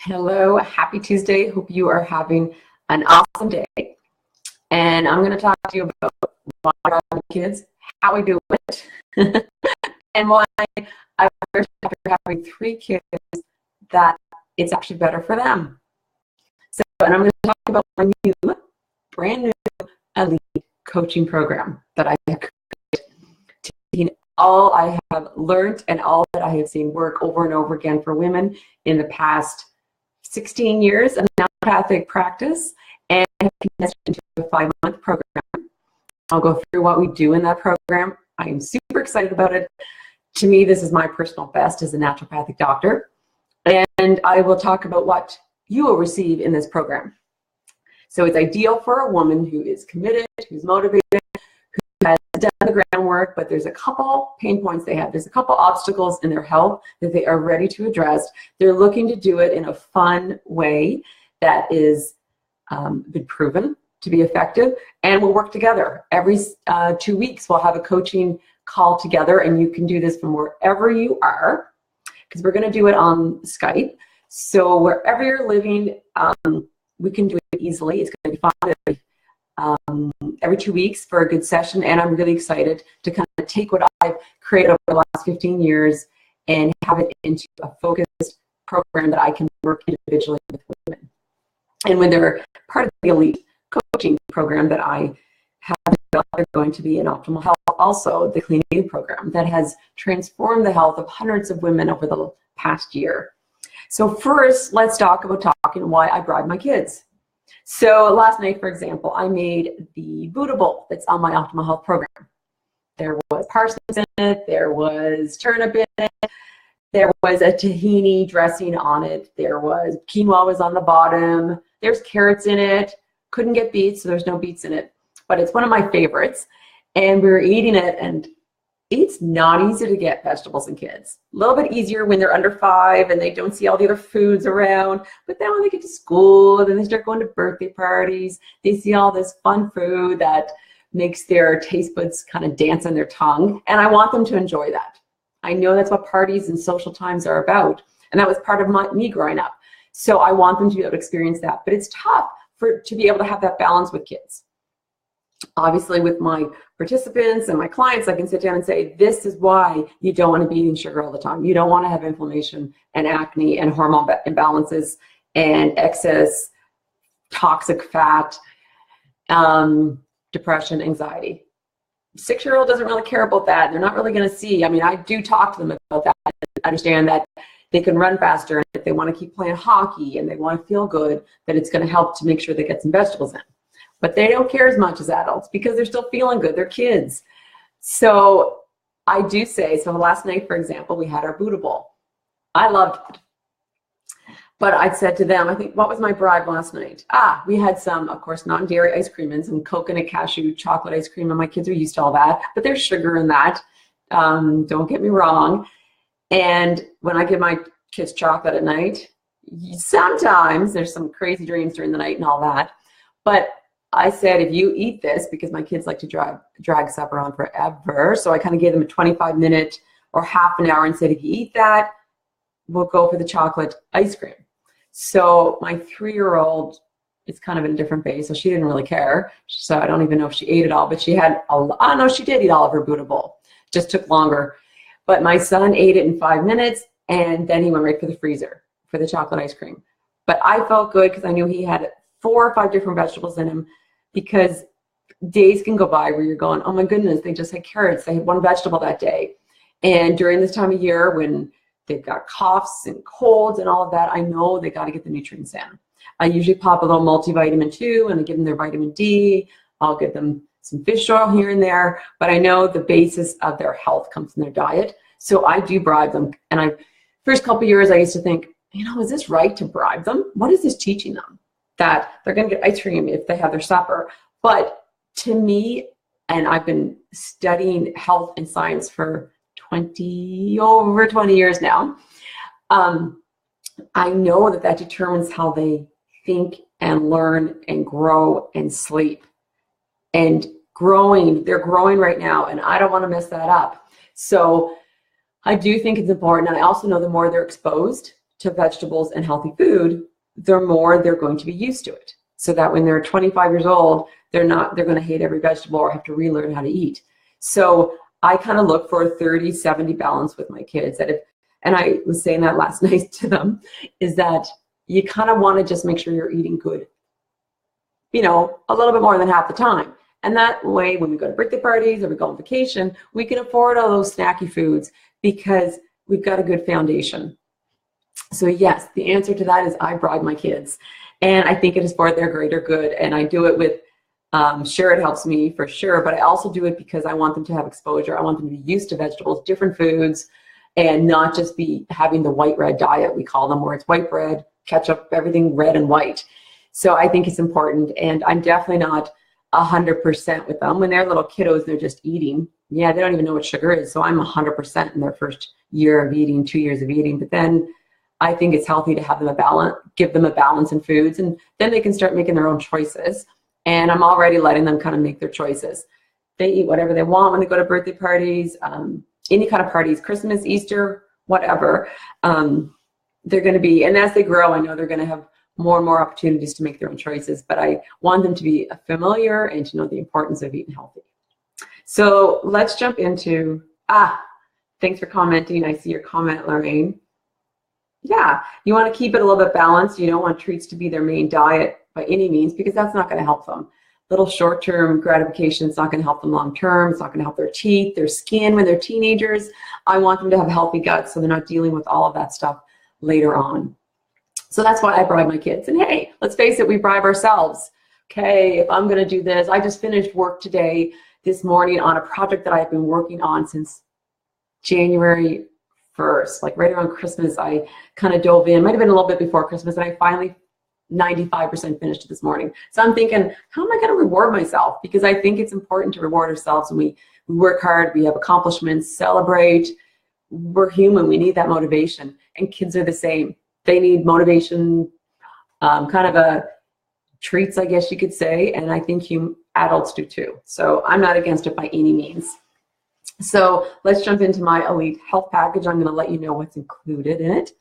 Hello, happy Tuesday. Hope you are having an awesome day. And I'm going to talk to you about why I have kids, how I do it, and why I've learned after having 3 kids that it's actually better for them. So, and I'm going to talk about my new, brand new elite coaching program that I have created, taking all I have learned and all that I have seen work over and over again for women in the past 16 years of naturopathic practice, and have condensed into a 5-month program. I'll go through what we do in that program. I am super excited about it. To me, this is my personal best as a naturopathic doctor. And I will talk about what you will receive in this program. So it's ideal for a woman who is committed, who's motivated, who has done the groundwork, but there's a couple pain points they have. There's a couple obstacles in their health that they are ready to address. They're looking to do it in a fun way that is been proven to be effective, and we'll work together. Every 2 weeks, we'll have a coaching call together, and you can do this from wherever you are, because we're going to do it on Skype. So wherever you're living, we can do it easily. It's going to be fun. Every 2 weeks for a good session, and I'm really excited to kind of take what I've created over the last 15 years and have it into a focused program that I can work individually with women. And when they're part of the elite coaching program that I have developed, they're going to be in optimal health, also the clean eating program that has transformed the health of hundreds of women over the past year. So first, let's talk about why I bribe my kids. So last night, for example, I made the Buddha bowl that's on my optimal health program. There was parsnips in it, there was turnip in it, there was a tahini dressing on it, there was quinoa was on the bottom, there's carrots in it, couldn't get beets, so there's no beets in it, but it's one of my favorites. And we were eating it, and it's not easy to get vegetables in kids. A little bit easier when they're under 5 and they don't see all the other foods around. But then when they get to school, then they start going to birthday parties, they see all this fun food that makes their taste buds kind of dance on their tongue. And I want them to enjoy that. I know that's what parties and social times are about. And that was part of me growing up. So I want them to be able to experience that. But it's tough to be able to have that balance with kids. Obviously, with my participants and my clients, I can sit down and say, this is why you don't want to be eating sugar all the time. You don't want to have inflammation and acne and hormone imbalances and excess toxic fat, depression, anxiety. 6-year-old doesn't really care about that. They're not really going to see. I mean, I do talk to them about that and understand that they can run faster, and if they want to keep playing hockey and they want to feel good, that it's going to help to make sure they get some vegetables in. But they don't care as much as adults because they're still feeling good. They're kids. So I do say, so last night, for example, we had our Buddha bowl. I loved it. But I said to them, I think, what was my bribe last night? We had some, of course, non-dairy ice cream and some coconut cashew chocolate ice cream, and my kids are used to all that. But there's sugar in that. Don't get me wrong. And when I give my kids chocolate at night, sometimes there's some crazy dreams during the night and all that. But I said, if you eat this, because my kids like to drag supper on forever, so I kind of gave them a 25-minute or half an hour and said, if you eat that, we'll go for the chocolate ice cream. So my 3-year-old is kind of in a different phase, so she didn't really care. So I don't even know if she ate it all, but she had no, she did eat all of her Buddha bowl. Just took longer. But my son ate it in 5 minutes, and then he went right for the freezer for the chocolate ice cream. But I felt good because I knew he had 4 or 5 different vegetables in him, because days can go by where you're going, oh my goodness, they just had carrots. They had 1 vegetable that day. And during this time of year when they've got coughs and colds and all of that, I know they got to get the nutrients in. I usually pop a little multivitamin too, and I give them their vitamin D. I'll give them some fish oil here and there, but I know the basis of their health comes from their diet. So I do bribe them. And first couple of years, I used to think, is this right to bribe them? What is this teaching them? That they're going to get ice cream if they have their supper. But to me, and I've been studying health and science for over 20 years now, I know that determines how they think and learn and grow and sleep. And they're growing right now, and I don't want to mess that up. So I do think it's important, and I also know the more they're exposed to vegetables and healthy food, the more they're going to be used to it. So that when they're 25 years old, they're going to hate every vegetable or have to relearn how to eat. So I kind of look for a 30-70 balance with my kids. And I was saying that last night to them, is that you kind of want to just make sure you're eating good, a little bit more than half the time. And that way, when we go to birthday parties or we go on vacation, we can afford all those snacky foods because we've got a good foundation. So yes, the answer to that is I bribe my kids. And I think it is for their greater good. And I do it with, sure, it helps me for sure, but I also do it because I want them to have exposure. I want them to be used to vegetables, different foods, and not just be having the white bread diet, we call them, where it's white bread, ketchup, everything red and white. So I think it's important. And I'm definitely not 100% with them. When they're little kiddos, they're just eating. Yeah, they don't even know what sugar is. So I'm 100% in their first year of eating, 2 years of eating. But then I think it's healthy to have them give them a balance in foods, and then they can start making their own choices. And I'm already letting them kind of make their choices. They eat whatever they want when they go to birthday parties, any kind of parties, Christmas, Easter, whatever. They're going to be, and as they grow, I know they're going to have more and more opportunities to make their own choices, but I want them to be familiar and to know the importance of eating healthy. So let's jump into, thanks for commenting. I see your comment, Lorraine. Yeah, you want to keep it a little bit balanced. You don't want treats to be their main diet by any means, because that's not going to help them. Little short-term gratification is not going to help them long-term. It's not going to help their teeth, their skin when they're teenagers. I want them to have healthy guts so they're not dealing with all of that stuff later on. So that's why I bribe my kids. And hey, let's face it, we bribe ourselves. Okay, if I'm going to do this, I just finished work this morning on a project that I've been working on since January 1st, like right around Christmas. I kind of dove in, might have been a little bit before Christmas, and I finally 95% finished this morning. So I'm thinking, how am I going to reward myself? Because I think it's important to reward ourselves when we work hard, we have accomplishments, celebrate. We're human, we need that motivation. And kids are the same. They need motivation, kind of a treats, I guess you could say, and I think adults do too. So I'm not against it by any means. So let's jump into my Elite Health Package. I'm going to let you know what's included in it.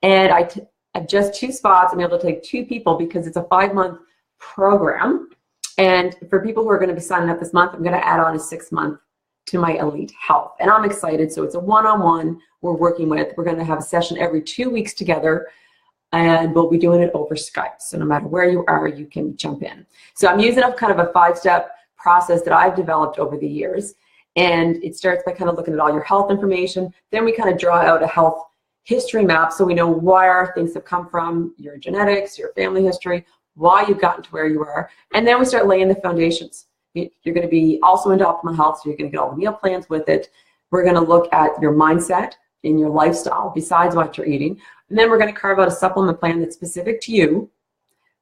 And I have just 2 spots. I'm able to take 2 people because it's a 5-month program. And for people who are going to be signing up this month, I'm going to add on a 6-month to my Elite Health. And I'm excited. So it's a one-on-one we're working with. We're going to have a session every 2 weeks together, and we'll be doing it over Skype. So no matter where you are, you can jump in. So I'm using a kind of a 5-step process that I've developed over the years. And it starts by kind of looking at all your health information. Then we kind of draw out a health history map so we know where things have come from, your genetics, your family history, why you've gotten to where you are. And then we start laying the foundations. You're going to be also into optimal health, so you're going to get all the meal plans with it. We're going to look at your mindset and your lifestyle besides what you're eating. And then we're going to carve out a supplement plan that's specific to you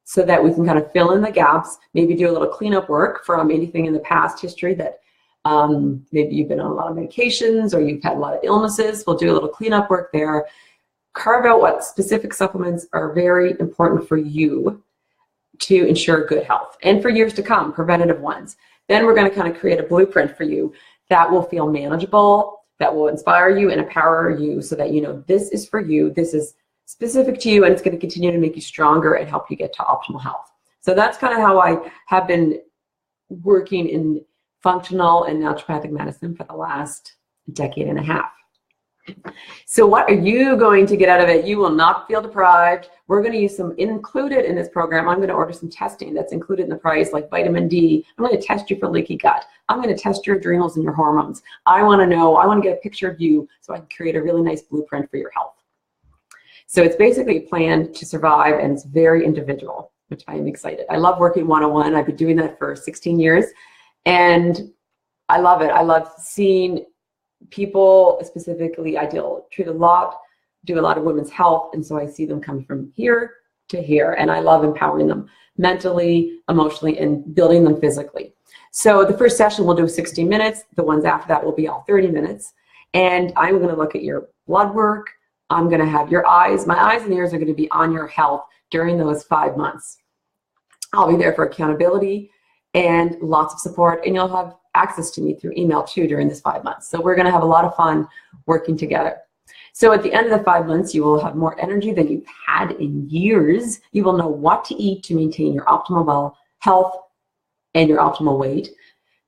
so that we can kind of fill in the gaps, maybe do a little cleanup work from anything in the past history that maybe you've been on a lot of medications or you've had a lot of illnesses. We'll do a little cleanup work there. Carve out what specific supplements are very important for you to ensure good health and for years to come, preventative ones. Then we're going to kind of create a blueprint for you that will feel manageable, that will inspire you and empower you so that you know this is for you, this is specific to you, and it's going to continue to make you stronger and help you get to optimal health. So that's kind of how I have been working in functional and naturopathic medicine for the last 1.5 decades. So what are you going to get out of it? You will not feel deprived. We're going to use some included in this program. I'm going to order some testing that's included in the price, like vitamin D. I'm going to test you for leaky gut. I'm going to test your adrenals and your hormones. I want to know, I want to get a picture of you so I can create a really nice blueprint for your health. So it's basically a plan to survive, and it's very individual, which I am excited. I love working one-on-one. I've been doing that for 16 years, and I love it. I love seeing people, specifically, I treat a lot, do a lot of women's health, and so I see them come from here to here, and I love empowering them mentally, emotionally, and building them physically. So the first session we'll do 60 minutes. The ones after that will be all 30 minutes, and I'm going to look at your blood work. I'm going to have your eyes. My eyes and ears are going to be on your health during those 5 months. I'll be there for accountability and lots of support, and you'll have access to me through email too during this 5 months. So we're going to have a lot of fun working together. So at the end of the 5 months, you will have more energy than you've had in years. You will know what to eat to maintain your optimal health and your optimal weight.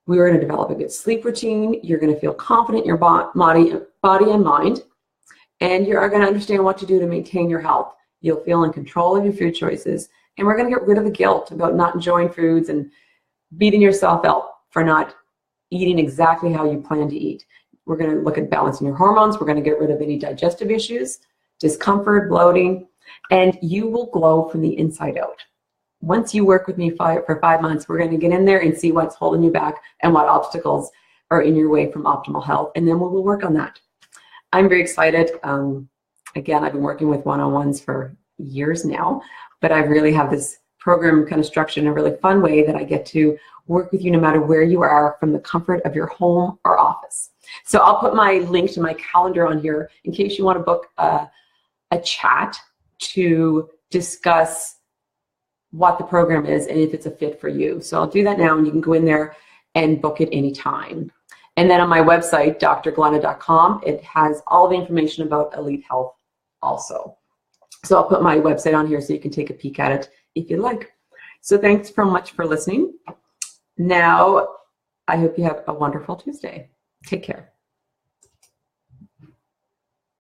We're going to develop a good sleep routine. You're going to feel confident in your body and mind. And you're going to understand what to do to maintain your health. You'll feel in control of your food choices. And we're going to get rid of the guilt about not enjoying foods and beating yourself up for not eating exactly how you plan to eat. We're going to look at balancing your hormones. We're going to get rid of any digestive issues, discomfort, bloating, and you will glow from the inside out. Once you work with me for 5 months, we're going to get in there and see what's holding you back and what obstacles are in your way from optimal health, and then we will work on that. I'm very excited. Again, I've been working with one-on-ones for years now, but I really have this program kind of structured in a really fun way that I get to work with you no matter where you are from the comfort of your home or office. So I'll put my link to my calendar on here in case you want to book a chat to discuss what the program is and if it's a fit for you. So I'll do that now, and you can go in there and book it anytime. And then on my website, drglenna.com, it has all the information about Elite Health also. So I'll put my website on here so you can take a peek at it if you'd like. So thanks so much for listening. Now, I hope you have a wonderful Tuesday. Take care.